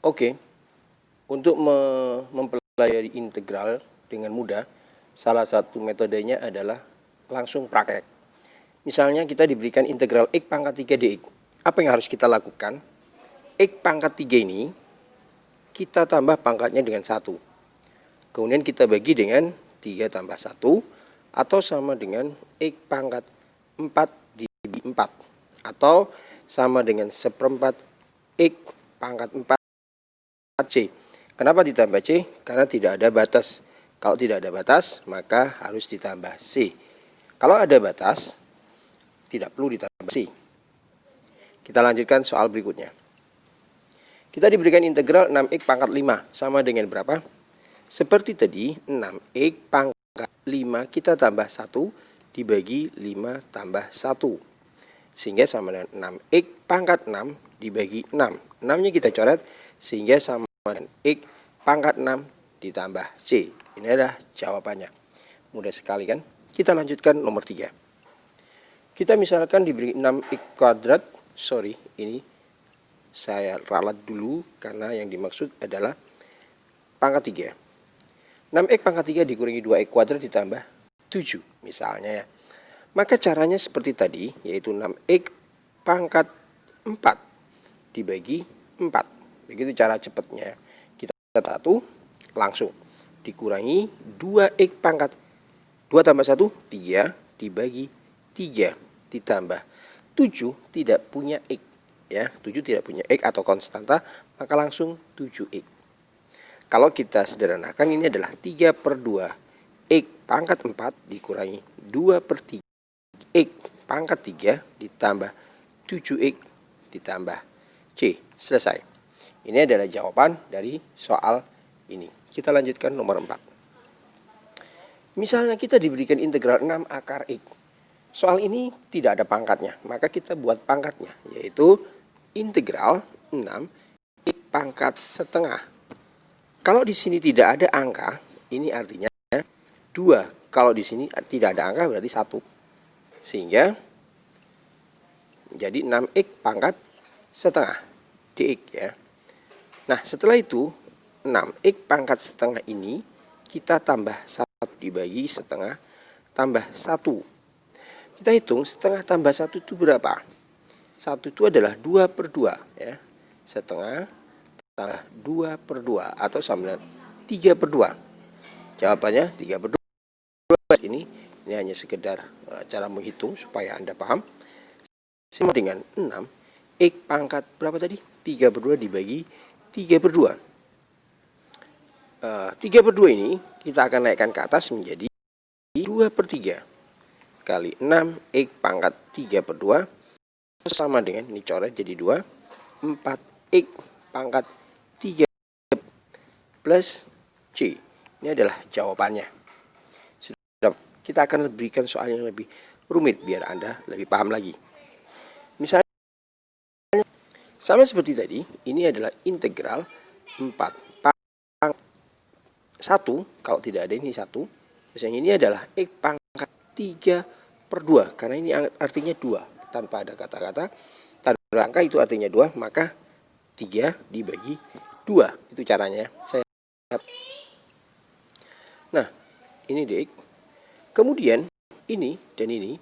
Oke, untuk mempelajari integral dengan mudah, salah satu metodenya adalah langsung praktek. Misalnya kita diberikan integral x pangkat 3 dx. Apa yang harus kita lakukan? X pangkat 3 ini kita tambah pangkatnya dengan 1. Kemudian kita bagi dengan 3 tambah 1 atau sama dengan x pangkat 4 dibagi 4 atau sama dengan seperempat x pangkat 4 C. Kenapa ditambah C? Karena tidak ada batas. Kalau tidak ada batas, maka harus ditambah C. Kalau ada batas, tidak perlu ditambah C. Kita lanjutkan soal berikutnya. Kita diberikan integral 6x pangkat 5 sama dengan berapa? Seperti tadi, 6x pangkat 5 kita tambah 1 dibagi 5 tambah 1. Sehingga sama dengan 6x pangkat 6 dibagi 6. 6-nya kita coret sehingga sama dengan x pangkat 6 ditambah C. Ini adalah jawabannya. Mudah sekali kan? Kita lanjutkan nomor 3. Kita misalkan diberi 6x kuadrat. Sorry, ini saya ralat dulu karena yang dimaksud adalah pangkat 3. 6x pangkat 3 dikurangi 2x kuadrat ditambah 7 misalnya ya. Maka caranya seperti tadi, yaitu 6x pangkat 4 dibagi 4. Begitu cara cepatnya. Kita 1 langsung dikurangi 2x pangkat 2 tambah 1 3 dibagi 3 ditambah 7 tidak punya x ya. 7 tidak punya x atau konstanta, maka langsung 7x. Kalau kita sederhanakan ini adalah 3/2 x pangkat 4 dikurangi 2/3 x pangkat 3 ditambah 7x ditambah C. Selesai. Ini adalah jawaban dari soal ini. Kita lanjutkan nomor 4. Misalnya kita diberikan integral 6 akar x. Soal ini tidak ada pangkatnya, maka kita buat pangkatnya, yaitu integral 6 x pangkat setengah. Kalau di sini tidak ada angka, ini artinya 2. Kalau di sini tidak ada angka berarti 1. Sehingga menjadi 6x pangkat setengah dx ya. Nah, setelah itu 6x pangkat setengah ini kita tambah 1 dibagi setengah tambah 1. Kita hitung setengah tambah 1 itu berapa? 1 itu adalah 2/2 ya. Setengah tambah 2/2 atau sama dengan 3/2. Jawabannya 3/2. Ini hanya sekedar cara menghitung supaya Anda paham. Sama dengan 6 x pangkat berapa tadi? 3/2 dibagi 3/2. 3/2 ini kita akan naikkan ke atas menjadi 2/3 kali 6 x pangkat 3/2 sama dengan ini coret jadi 2 4x pangkat 3 plus C. Ini adalah jawabannya. Sudah, kita akan berikan soal yang lebih rumit biar Anda lebih paham lagi. Misalnya sama seperti tadi, ini adalah integral 4 pangkat 1, kalau tidak ada ini 1. Terus yang ini adalah x pangkat 3/2 karena ini artinya 2 tanpa ada kata-kata, tanpa angka itu artinya 2, maka 3 dibagi 2. Itu caranya. Nah, ini dx. Kemudian ini dan ini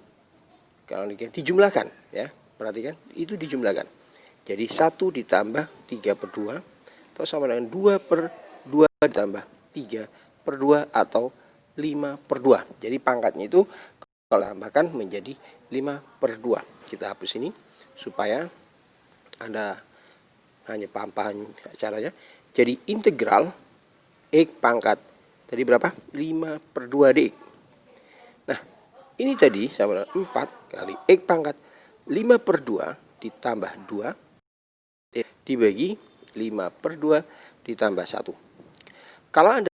kalau dijumlahkan ya. Perhatikan, itu dijumlahkan. Jadi 1 ditambah 3/2 atau sama dengan 2/2 ditambah 3/2 atau 5/2. Jadi pangkatnya itu kalau tambahkan menjadi 5/2. Kita hapus ini supaya Anda hanya paham caranya. Jadi integral x pangkat tadi berapa? 5/2 dx. Nah, ini tadi sama dengan 4 kali x pangkat 5/2 ditambah 2 dibagi 5/2 ditambah 1. Kalau Anda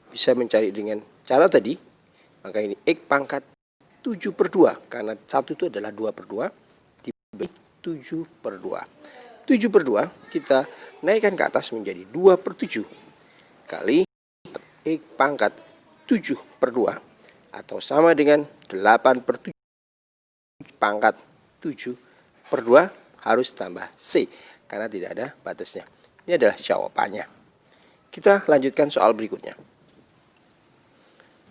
bisa mencari dengan cara tadi, maka ini x pangkat 7/2 karena 1 itu adalah 2/2 dibagi 7/2. 7/2 kita naikkan ke atas menjadi 2/7 kali x pangkat 7/2 atau sama dengan 8/7 pangkat 7/2 harus tambah C. karena tidak ada batasnya. Ini adalah jawabannya. Kita lanjutkan soal berikutnya.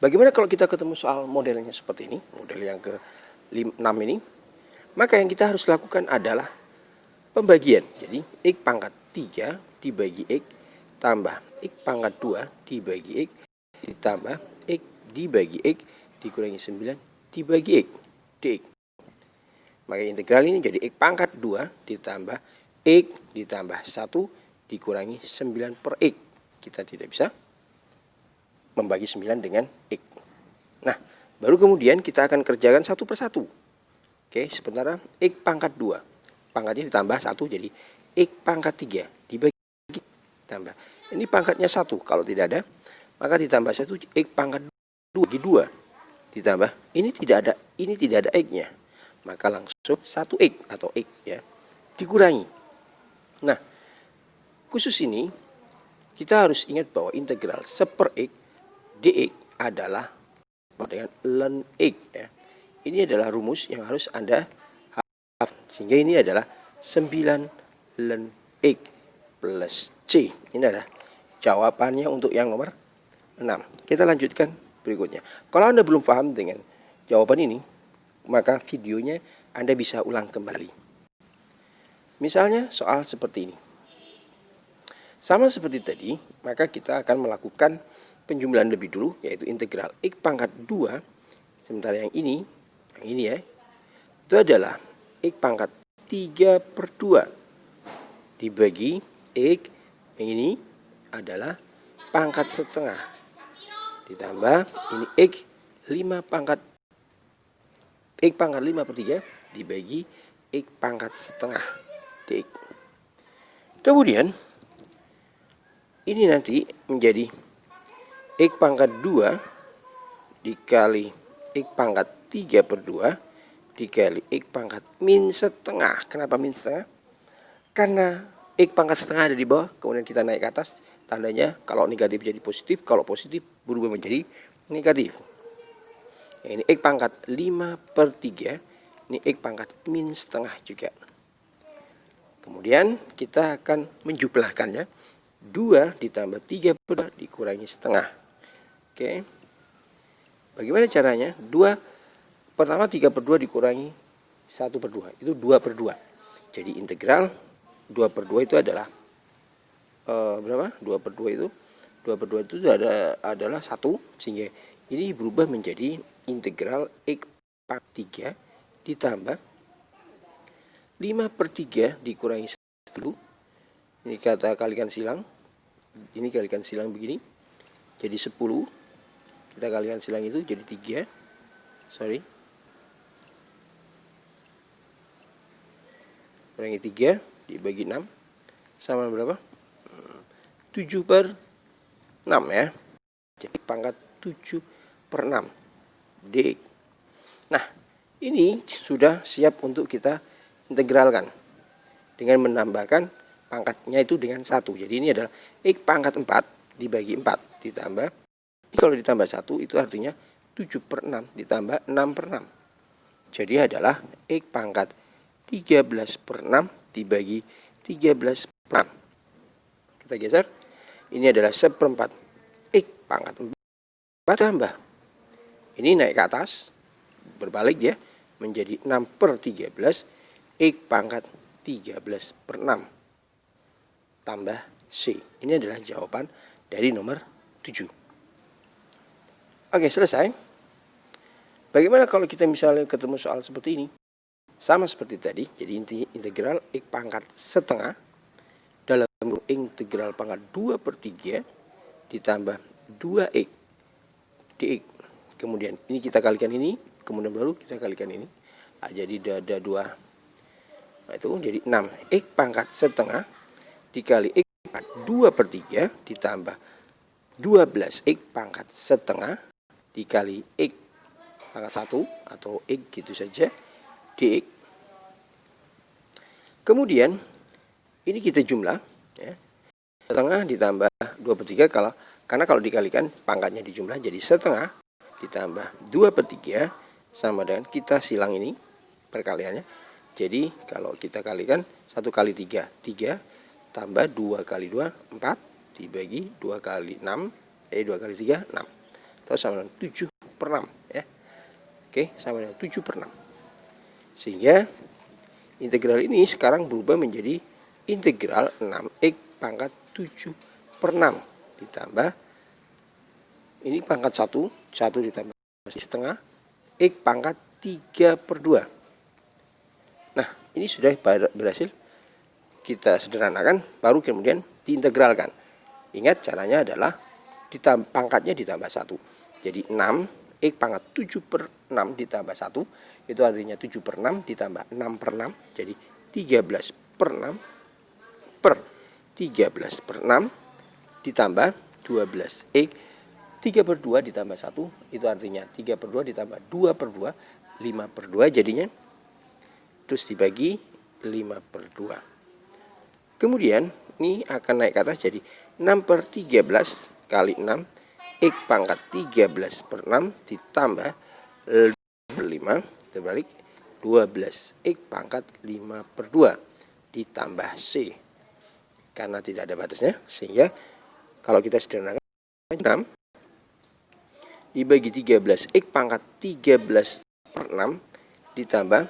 Bagaimana kalau kita ketemu soal modelnya seperti ini, model yang ke-6 ini? Maka yang kita harus lakukan adalah pembagian. Jadi X pangkat 3 dibagi X tambah X pangkat 2 dibagi X ditambah X dibagi X dikurangi 9 dibagi X dx. Maka integral ini jadi X pangkat 2 ditambah X ditambah 1 dikurangi 9 per X. Kita tidak bisa membagi 9 dengan X. Nah, baru kemudian kita akan kerjakan satu persatu. Oke, sementara X pangkat 2. Pangkatnya ditambah 1 jadi X pangkat 3 dibagi tambah. Ini pangkatnya 1. Kalau tidak ada, maka ditambah 1 X pangkat 2 bagi 2 ditambah. Ini tidak ada X-nya. Maka langsung 1X atau X ya. Dikurangi. Nah, khusus ini kita harus ingat bahwa integral 1/X dx adalah dengan ln X ya. Ini adalah rumus yang harus Anda hafal. Sehingga ini adalah 9 ln X plus C. Ini adalah jawabannya untuk yang nomor 6. Kita lanjutkan berikutnya. Kalau Anda belum paham dengan jawaban ini, maka videonya Anda bisa ulang kembali. Misalnya soal seperti ini. Sama seperti tadi, maka kita akan melakukan penjumlahan lebih dulu, yaitu integral X pangkat 2. Sementara yang ini ya, itu adalah X pangkat 3/2 dibagi X, yang ini adalah pangkat setengah. Ditambah ini X 5 pangkat 5/3 dibagi X pangkat setengah dx. Kemudian ini nanti menjadi X pangkat 2 dikali X pangkat 3/2 dikali X pangkat min setengah. Kenapa min setengah? Karena X pangkat setengah ada di bawah, kemudian kita naik ke atas. Tandanya kalau negatif jadi positif, kalau positif berubah menjadi negatif. Ini X pangkat 5/3, ini X pangkat min setengah juga. Kemudian kita akan menjumlahkannya. 2 ditambah 3/2 dikurangi setengah. Oke. Bagaimana caranya? Pertama 3/2 dikurangi 1/2. Itu 2/2. Jadi integral 2/2 itu adalah berapa? 2/2 itu 2/2 itu adalah 1, sehingga ini berubah menjadi integral X pangkat 3 ditambah 5/3 dikurangi 1. Ini kata kalikan silang. Ini kalikan silang begini. Jadi 10. Kita kalikan silang itu jadi 3. Kurangi 3 dibagi 6 sama berapa? 7/6 ya. Jadi pangkat 7/6 dx. Nah, ini sudah siap untuk kita integralkan dengan menambahkan pangkatnya itu dengan 1. Jadi ini adalah X pangkat 4 dibagi 4 ditambah, kalau ditambah 1 itu artinya 7/6 ditambah 6/6. Jadi adalah X pangkat 13/6 dibagi 13/6. Kita geser. Ini adalah 1/4 X pangkat 4 tambah. Ini naik ke atas, berbalik dia menjadi 6/13 X pangkat 13/6 tambah C. Ini adalah jawaban dari nomor 7. Oke, selesai. Bagaimana kalau kita misalnya ketemu soal seperti ini? Sama seperti tadi, jadi integral X pangkat setengah dalam integral pangkat 2/3 ditambah 2X dx. Kemudian ini kita kalikan ini, kemudian baru kita kalikan ini. Nah, jadi ada 2. Nah, itu jadi 6X pangkat setengah dikali X pangkat 2/3 ditambah 12X pangkat setengah dikali X pangkat 1 atau X gitu saja dx. Kemudian ini kita jumlah ya. Setengah ditambah 2/3 karena kalau dikalikan pangkatnya dijumlah jadi setengah ditambah 2/3 sama dengan kita silang ini perkaliannya Jadi kalau kita kalikan 1 kali 3, 3 tambah 2 kali 2, 4 dibagi 2 kali 6, 2 kali 3, 6. Atau sama dengan 7 per 6 ya. Oke, sama dengan 7 per 6. Sehingga integral ini sekarang berubah menjadi integral 6x pangkat 7 per 6 ditambah ini pangkat 1, 1 ditambah setengah x pangkat 3 per 2. Nah, ini sudah berhasil kita sederhanakan, baru kemudian diintegralkan. Ingat caranya adalah pangkatnya ditambah 1. Jadi 6 x pangkat 7 per 6 ditambah 1, itu artinya 7 per 6 ditambah 6 per 6, jadi 13 per 6 per 13 per 6 ditambah 12 x 3 per 2 ditambah 1, itu artinya 3 per 2 ditambah 2 per 2, 5 per 2 jadinya, terus dibagi 5 per 2. Kemudian ini akan naik ke atas jadi 6 per 13 kali 6 x pangkat 13 per 6 ditambah 5 terbalik 12 x pangkat 5 per 2 ditambah c. Karena tidak ada batasnya, sehingga kalau kita sederhanakan 6 dibagi 13 x pangkat 13 per 6 ditambah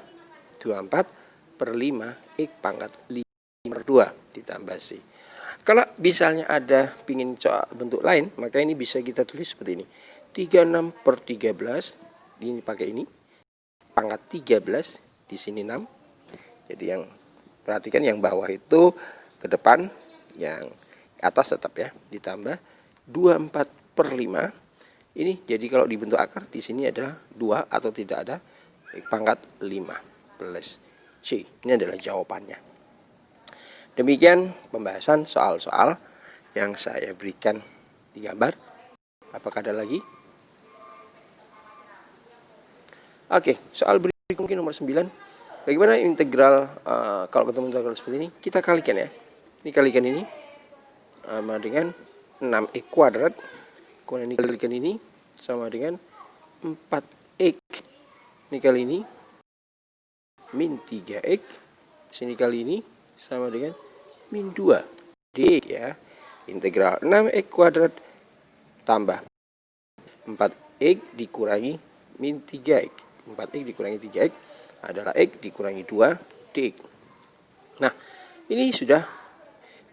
24 per 5 x pangkat 5 per 2 ditambah c. Kalau misalnya ada pingin bentuk lain, maka ini bisa kita tulis seperti ini. 36 per 13, ini pakai ini. Pangkat 13, di sini 6. Jadi yang perhatikan yang bawah itu ke depan, yang atas tetap ya. Ditambah 24 per 5. Ini jadi kalau dibentuk akar, di sini adalah 2 atau tidak ada pangkat 5 plus C. Ini adalah jawabannya. Demikian pembahasan soal-soal yang saya berikan di gambar. Apakah ada lagi? Oke, soal berikut mungkin nomor 9. Bagaimana integral kalau ketemu integral seperti ini? Kita kalikan ya. Ini kalikan ini sama dengan 6x kuadrat. Kemudian ini kalikan ini sama dengan 4x. Ini kali ini min 3x. Sini kali ini sama dengan min 2 dx ya. Integral 6x kuadrat tambah 4x dikurangi min 3x. 4x dikurangi 3x adalah x dikurangi 2 dx. Nah, ini sudah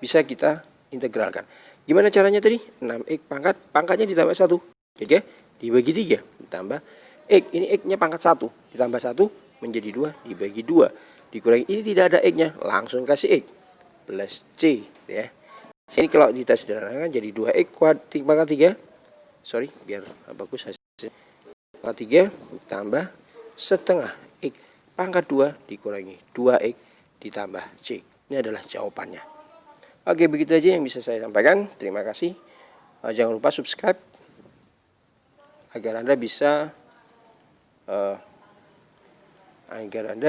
bisa kita integralkan. Gimana caranya tadi? 6x pangkatnya ditambah 1. Jadi ya, dibagi 3 ditambah x. Ini x-nya pangkat 1 ditambah 1 menjadi 2 dibagi 2 dikurangi, ini tidak ada x-nya, langsung kasih x plus c ya. Sini kalau kita sederhanakan jadi 2x pangkat 3. Sorry, biar bagus hasilnya. Pangkat 3 tambah setengah x pangkat 2 dikurangi 2x ditambah c. Ini adalah jawabannya. Oke, begitu aja yang bisa saya sampaikan. Terima kasih. Jangan lupa subscribe agar Anda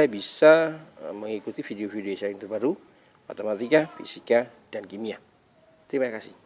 bisa mengikuti video-video saya yang terbaru, matematika, fisika, dan kimia. Terima kasih.